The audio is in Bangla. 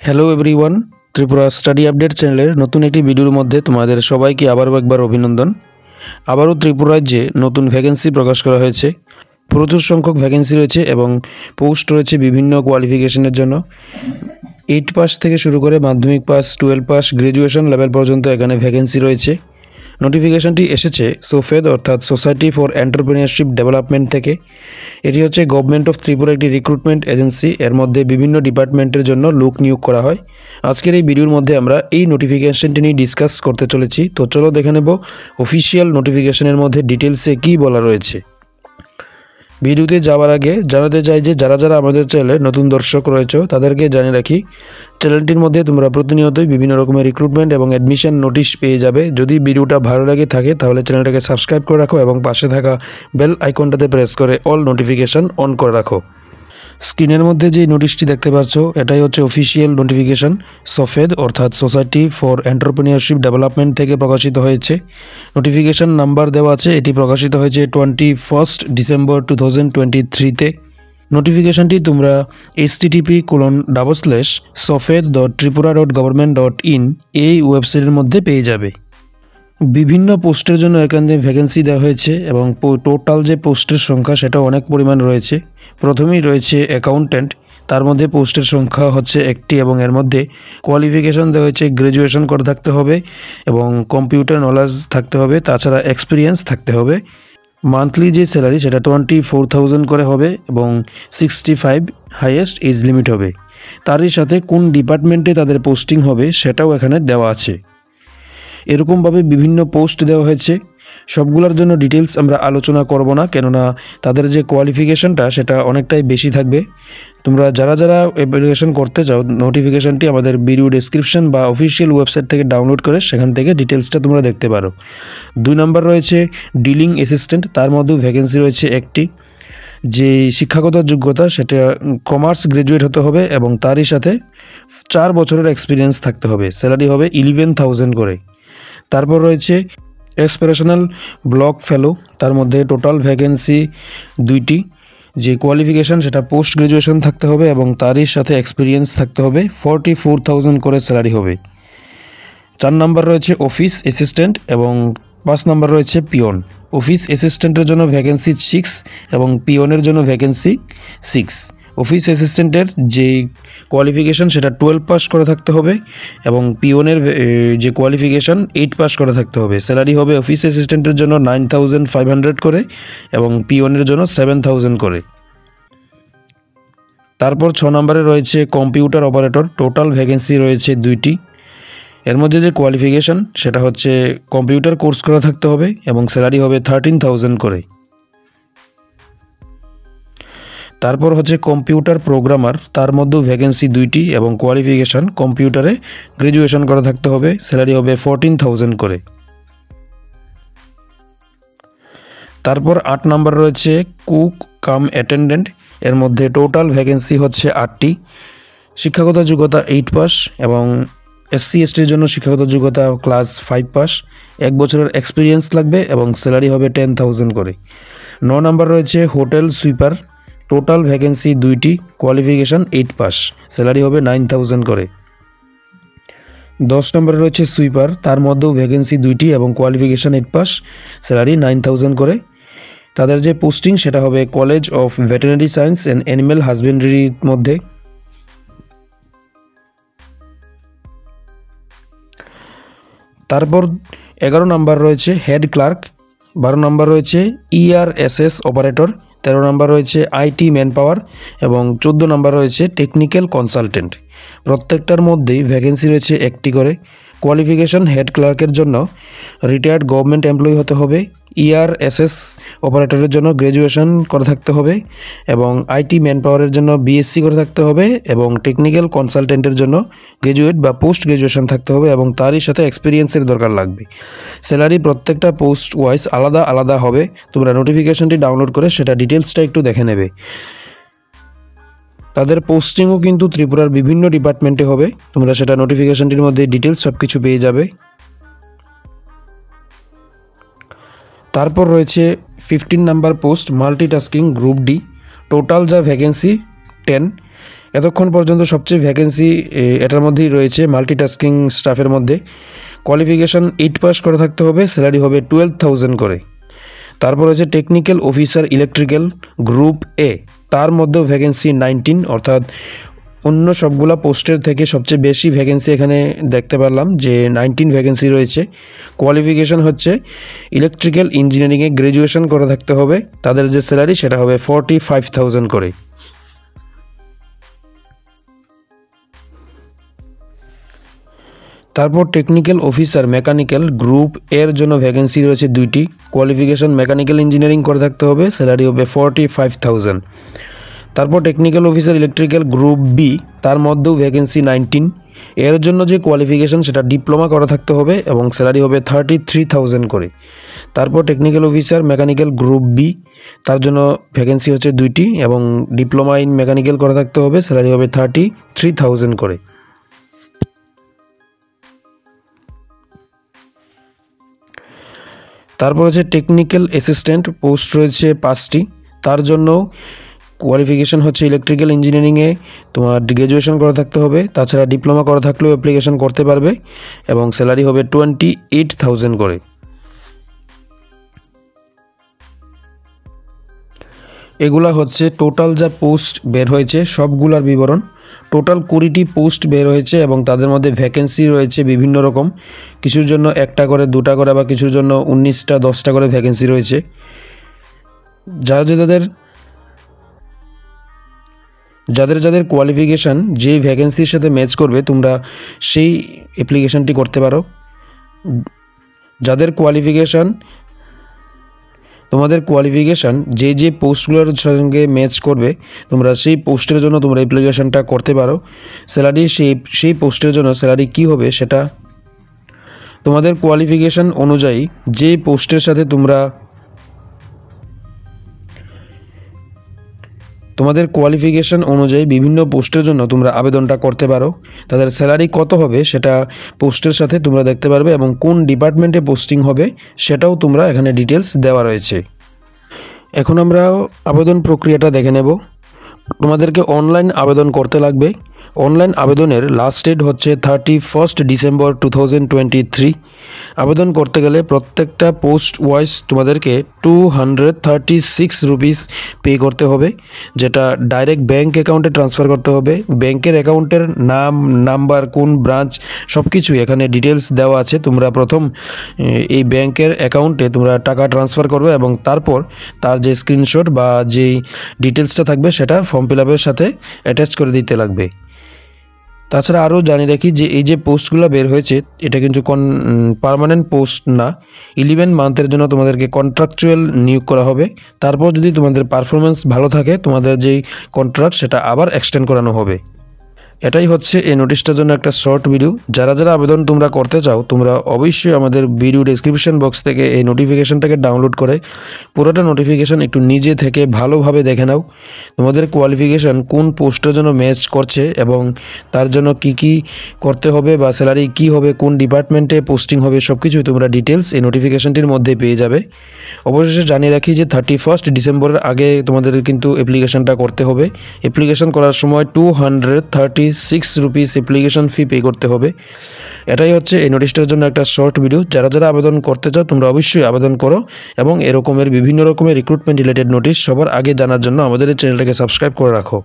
Hello everyone, Tripura study update চ্যানেলের নতুন একটি ভিডিওর মধ্যে তোমাদের সবাইকে আবারও একবার অভিনন্দন। আবারও ত্রিপুরা রাজ্যে নতুন ভ্যাকেন্সি প্রকাশ করা হয়েছে। প্রচুর সংখ্যক ভ্যাকেন্সি রয়েছে এবং পোস্ট রয়েছে বিভিন্ন কোয়ালিফিকেশনের জন্য। 8 পাস থেকে শুরু করে মাধ্যমিক পাস, 12 পাস, গ্র্যাজুয়েশন লেভেল পর্যন্ত এখানে ভ্যাকেন্সি রয়েছে। নোটিফিকেশনটি এসেছে সোফেদ অর্থাৎ সোসাইটি ফর এন্টারপ্রেনিয়রশিপ ডেভেলপমেন্ট থেকে। এটি হচ্ছে গভর্নমেন্ট অফ ত্রিপুরা একটি রিক্রুটমেন্ট এজেন্সি। এর মধ্যে বিভিন্ন ডিপার্টমেন্টের জন্য লোক নিয়োগ করা হয়। আজকের এই ভিডিওর মধ্যে আমরা এই নোটিফিকেশনটি নিয়ে ডিসকাস করতে চলেছি। তো চলো দেখে নেব অফিসিয়াল নোটিফিকেশনের মধ্যে ডিটেলসে কী বলা রয়েছে। ভিডিওতে যাওয়ার আগে জানাতে চাই যে যারা যারা আমাদের চ্যানেলে নতুন দর্শক রয়েছে তাদেরকে জানিয়ে রাখি, চ্যানেলটির মধ্যে তোমরা প্রতিনিয়তই বিভিন্ন রকমের রিক্রুটমেন্ট এবং অ্যাডমিশন নোটিশ পেয়ে যাবে। যদি ভিডিওটা ভালো লাগে থাকে তাহলে চ্যানেলটাকে সাবস্ক্রাইব করে রাখো এবং পাশে থাকা বেল আইকনটাতে প্রেস করে অল নোটিফিকেশন অন করে রাখো। স্ক্রিনের মধ্যে যে নোটিশটি দেখতে পাচ্ছ এটাই হচ্ছে অফিসিয়াল নোটিফিকেশন। সোফেদ অর্থাৎ সোসাইটি ফর এন্টারপ্রেনিয়রশিপ ডেভেলপমেন্ট থেকে প্রকাশিত হয়েছে। নোটিফিকেশন নাম্বার দেওয়া আছে। এটি প্রকাশিত হয়েছে 21 ডিসেম্বর 2023-তে। নোটিফিকেশনটি তোমরা http://sofed.tripura.government.in এই ওয়েবসাইটের মধ্যে পেয়ে যাবে। বিভিন্ন পোস্টের জন্য এখানে ভ্যাকেন্সি দেওয়া হয়েছে এবং টোটাল যে পোস্টের সংখ্যা সেটা অনেক পরিমাণ রয়েছে। প্রথমেই রয়েছে অ্যাকাউন্ট্যান্ট, তার মধ্যে পোস্টের সংখ্যা হচ্ছে 1টি এবং এর মধ্যে কোয়ালিফিকেশন দেওয়া হয়েছে গ্র্যাজুয়েশন করে থাকতে হবে এবং কম্পিউটার নলেজ থাকতে হবে, তাছাড়া এক্সপিরিয়েন্স থাকতে হবে। মান্থলি যে স্যালারি সেটা 24,000 করে হবে এবং 65 হাইয়েস্ট এজ লিমিট হবে। তারই সাথে কোন ডিপার্টমেন্টে তাদের পোস্টিং হবে সেটাও এখানে দেওয়া আছে। এরকমভাবে বিভিন্ন পোস্ট দেওয়া হয়েছে। সবগুলোর জন্য ডিটেলস আমরা আলোচনা করব না, কেননা তাদের যে কোয়ালিফিকেশনটা সেটা অনেকটাই বেশি থাকবে। তোমরা যারা যারা অ্যাপ্লিকেশন করতে চাও নোটিফিকেশনটি আমাদের ভিডিও ডেসক্রিপশন বা অফিসিয়াল ওয়েবসাইট থেকে ডাউনলোড করে সেখান থেকে ডিটেলসটা তোমরা দেখতে পারো। 2 নম্বর রয়েছে ডিলিং অ্যাসিস্ট্যান্ট, তার মধ্যেও ভ্যাকেন্সি রয়েছে 1টি। যে শিক্ষাগত যোগ্যতা সেটা কমার্স গ্র্যাজুয়েট হতে হবে এবং তারই সাথে 4 বছরের এক্সপিরিয়েন্স থাকতে হবে। স্যালারি হবে 11,000 করে। তারপর রয়েছে অ্যাসপিরেশনাল ব্লক ফেলো, তার মধ্যে টোটাল ভ্যাকেন্সি 2টি। যে কোয়ালিফিকেশান সেটা পোস্ট গ্র্যাজুয়েশন থাকতে হবে এবং তারই সাথে এক্সপিরিয়েন্স থাকতে হবে। 44,000 করে স্যালারি হবে। 4 নম্বর রয়েছে অফিস অ্যাসিস্ট্যান্ট এবং 5 নম্বর রয়েছে পিয়ন। অফিস অ্যাসিস্ট্যান্টের জন্য ভ্যাকেন্সি 6 এবং পিয়নের জন্য ভ্যাকেন্সি 6। অফিস অ্যাসিস্ট্যান্টের যে কোয়ালিফিকেশান সেটা 12 পাস করে থাকতে হবে এবং পিওনের যে কোয়ালিফিকেশান 8 পাস করে থাকতে হবে। স্যালারি হবে অফিস অ্যাসিস্ট্যান্টের জন্য 9,500 করে এবং পিওনের জন্য 7,000 করে। তারপর 6 নম্বরে রয়েছে কম্পিউটার অপারেটর, টোটাল ভ্যাকেন্সি রয়েছে 2টি। এর মধ্যে যে কোয়ালিফিকেশান সেটা হচ্ছে কম্পিউটার কোর্স করা থাকতে হবে এবং স্যালারি হবে 13,000 করে। তারপর হচ্ছে কম্পিউটার প্রোগ্রামার, তার মধ্যেও ভ্যাকেন্সি 2টি এবং কোয়ালিফিকেশান কম্পিউটারে গ্র্যাজুয়েশন করা থাকতে হবে। স্যালারি হবে 14,000 করে। তারপর 8 নম্বর রয়েছে কুক কাম অ্যাটেন্ডেন্ট, এর মধ্যে টোটাল ভ্যাকেন্সি হচ্ছে 8টি। শিক্ষাগত যোগ্যতা 8 পাস এবং SC/STর জন্য শিক্ষাগত যোগ্যতা ক্লাস 5 পাস। 1 বছরের এক্সপিরিয়েন্স লাগবে এবং স্যালারি হবে 10,000 করে। 9 নম্বর রয়েছে হোটেল সুইপার, টোটাল ভ্যাকেন্সি 2টি, কোয়ালিফিকেশান 8 পাস, স্যালারি হবে 9,000 করে। 10 নম্বরে রয়েছে সুইপার, তার মধ্যেও ভ্যাকেন্সি 2টি এবং কোয়ালিফিকেশান 8 পাস, স্যালারি 9,000 করে। তাদের যে পোস্টিং সেটা হবে college of veterinary science and animal হাজবেন্ডারির মধ্যে। তারপর 11 নম্বর রয়েছে হেড ক্লার্ক, 12 নম্বর রয়েছে ERSS অপারেটর, 13 নম্বর রয়েছে IT ম্যান পাওয়ার এবং 14 নম্বর রয়েছে টেকনিক্যাল কনসালটেন্ট। প্রত্যেকটার মধ্যেই ভ্যাকেন্সি রয়েছে 1টি করে। কোয়ালিফিকেশান হেড ক্লার্কের জন্য রিটায়ার্ড গভর্নমেন্ট এমপ্লয়ি হতে হবে, ERSS অপারেটরের জন্য গ্র্যাজুয়েশন করে থাকতে হবে এবং IT ম্যান পাওয়ারের জন্য BSc করে থাকতে হবে এবং টেকনিক্যাল কনসালটেন্টের জন্য গ্র্যাজুয়েট বা পোস্ট গ্র্যাজুয়েশন থাকতে হবে এবং তারই সাথে এক্সপিরিয়েন্সের দরকার লাগবে। স্যালারি প্রত্যেকটা পোস্ট ওয়াইজ আলাদা আলাদা হবে। তোমরা নোটিফিকেশনটি ডাউনলোড করে সেটা ডিটেলসটা একটু দেখে নেবে। তাদের পোস্টিংও কিন্তু ত্রিপুরার বিভিন্ন ডিপার্টমেন্টে হবে। তোমরা সেটা নোটিফিকেশনটির মধ্যে ডিটেলস সব কিছু পেয়ে যাবে। তারপর রয়েছে 15 number post multitasking group D, total যা ভ্যাকেন্সি 10। এতক্ষণ পর্যন্ত সবচেয়ে ভ্যাকেন্সি এটার মধ্যেই রয়েছে মাল্টিটাস্কিং স্টাফের মধ্যে। কোয়ালিফিকেশান 8 পাস করে থাকতে হবে, স্যালারি হবে 12,000 করে। তারপর হচ্ছে টেকনিক্যাল অফিসার ইলেকট্রিক্যাল গ্রুপ এ, তার মধ্যেও ভ্যাকেন্সি 19, অর্থাৎ অন্য সবগুলা পোস্টের থেকে সবচেয়ে বেশি ভ্যাকেন্সি এখানে দেখতে পারলাম যে 19 ভ্যাকেন্সি রয়েছে। কোয়ালিফিকেশান হচ্ছে ইলেকট্রিক্যাল ইঞ্জিনিয়ারিংয়ে গ্র্যাজুয়েশন করে থাকতে হবে, তাদের যে স্যালারি সেটা হবে 45,000 করে। তারপর টেকনিক্যাল অফিসার মেকানিক্যাল গ্রুপ এর জন্য ভ্যাকেন্সি রয়েছে 2টি। কোয়ালিফিকেশান মেকানিক্যাল ইঞ্জিনিয়ারিং করে থাকতে হবে, স্যালারি হবে 45,000। তারপর technical officer electrical group B, তার মধ্যেও ভ্যাকেন্সি 19। এর জন্য যে কোয়ালিফিকেশান সেটা ডিপ্লোমা করা থাকতে হবে এবং স্যালারি হবে 33,000 করে। তারপর technical officer mechanical group B, তার জন্য ভ্যাকেন্সি হচ্ছে 2টি এবং ডিপ্লোমা ইন মেকানিক্যাল করা থাকতে হবে, স্যালারি হবে 33,000 করে। তারপর হচ্ছে টেকনিক্যাল অ্যাসিস্ট্যান্ট পোস্ট রয়েছে 5টি, তার জন্য কোয়ালিফিকেশান হচ্ছে ইলেকট্রিক্যাল ইঞ্জিনিয়ারিংয়ে তোমার গ্র্যাজুয়েশন করা থাকতে হবে, তাছাড়া ডিপ্লোমা করা থাকলেও অ্যাপ্লিকেশন করতে পারবে এবং স্যালারি হবে 28,000 করে। এগুলা হচ্ছে টোটাল যা পোস্ট বের হয়েছে সবগুলার বিবরণ। টোটাল 20টি পোস্ট বের হয়েছে এবং তাদের মধ্যে ভ্যাকেন্সি রয়েছে বিভিন্ন রকম, কিছুর জন্য 1টা করে 2টা করে বা কিছুর জন্য 19টা 10টা করে ভ্যাকেন্সি রয়েছে। যাদের কোয়ালিফিকেশান যে ভ্যাকেন্সির সাথে ম্যাচ করবে তোমরা সেই অ্যাপ্লিকেশানটি করতে পারো। তোমাদের কোয়ালিফিকেশান যে পোস্টগুলোর সঙ্গে ম্যাচ করবে তোমরা সেই পোস্টের জন্য তোমরা অ্যাপ্লিকেশানটা করতে পারো। স্যালারি সেই পোস্টের জন্য স্যালারি কী হবে সেটা তোমাদের কোয়ালিফিকেশান অনুযায়ী যে পোস্টের সাথে তোমাদের কোয়ালিফিকেশান অনুযায়ী বিভিন্ন পোস্টের জন্য তোমরা আবেদনটা করতে পারো। তাদের স্যালারি কত হবে সেটা পোস্টের সাথে তোমরা দেখতে পারবে এবং কোন ডিপার্টমেন্টে পোস্টিং হবে সেটাও তোমরা এখানে ডিটেলস দেওয়া রয়েছে। এখন আমরা আবেদন প্রক্রিয়াটা দেখে নেব। তোমাদেরকে অনলাইন আবেদন করতে লাগবে। অনলাইন আবেদনের লাস্ট ডেট হচ্ছে 31 ডিসেম্বর 2023। আবেদন করতে গেলে প্রত্যেকটা পোস্ট ওয়াইজ তোমাদেরকে 236 রুপিস পে করতে হবে, যেটা ডাইরেক্ট ব্যাঙ্ক অ্যাকাউন্টে ট্রান্সফার করতে হবে। ব্যাংকের অ্যাকাউন্টের নাম, নাম্বার, কোন ব্রাঞ্চ সব কিছুই এখানে ডিটেলস দেওয়া আছে। তোমরা প্রথম এই ব্যাংকের অ্যাকাউন্টে তোমরা টাকা ট্রান্সফার করবে এবং তারপর তার যে স্ক্রিনশট বা যেই ডিটেলসটা থাকবে সেটা ফর্ম ফিল আপের সাথে অ্যাটাচ করে দিতে লাগবে। তাছাড়া আরও জানিয়ে রাখি যে এই যে পোস্টগুলো বের হয়েছে এটা কিন্তু পার্মানেন্ট পোস্ট না। 11 মান্থের জন্য তোমাদেরকে কন্ট্রাকচুয়াল নিয়োগ করা হবে। তারপর যদি তোমাদের পারফরমেন্স ভালো থাকে তোমাদের যেই কন্ট্রাক্ট সেটা আবার এক্সটেন্ড করানো হবে। এটাই হচ্ছে এই নোটিশটার জন্য একটা শর্ট ভিডিও। যারা আবেদন তোমরা করতে চাও তোমরা অবশ্যই আমাদের ভিডিও ডেসক্রিপশন বক্স থেকে এই নোটিফিকেশনটাকে ডাউনলোড করে পুরোটা নোটিফিকেশন একটু নিজে থেকে ভালোভাবে দেখে নাও। তোমাদের কোয়ালিফিকেশান কোন পোস্টের জন্য ম্যাচ করছে এবং তার জন্য কি করতে হবে বা স্যালারি কী হবে, কোন ডিপার্টমেন্টে পোস্টিং হবে সব কিছুই তোমরা ডিটেলস এই নোটিফিকেশনটির মধ্যে পেয়ে যাবে। অবশেষে জানিয়ে রাখি যে 31 ডিসেম্বরের আগে তোমাদের কিন্তু অ্যাপ্লিকেশনটা করতে হবে। অ্যাপ্লিকেশন করার সময় 236 রুপিস অ্যাপ্লিকেশন ফি পে করতে হবে। এটাই হচ্ছে এই নোটিশটার জন্য একটা শর্ট ভিডিও। যারা আবেদন করতে চাও তোমরা অবশ্যই আবেদন করো এবং এরকমের বিভিন্ন রকমের রিক্রুটমেন্ট রিলেটেড নোটিশ সবার আগে জানার জন্য আমাদের এই চ্যানেলটাকে সাবস্ক্রাইব করে রাখো।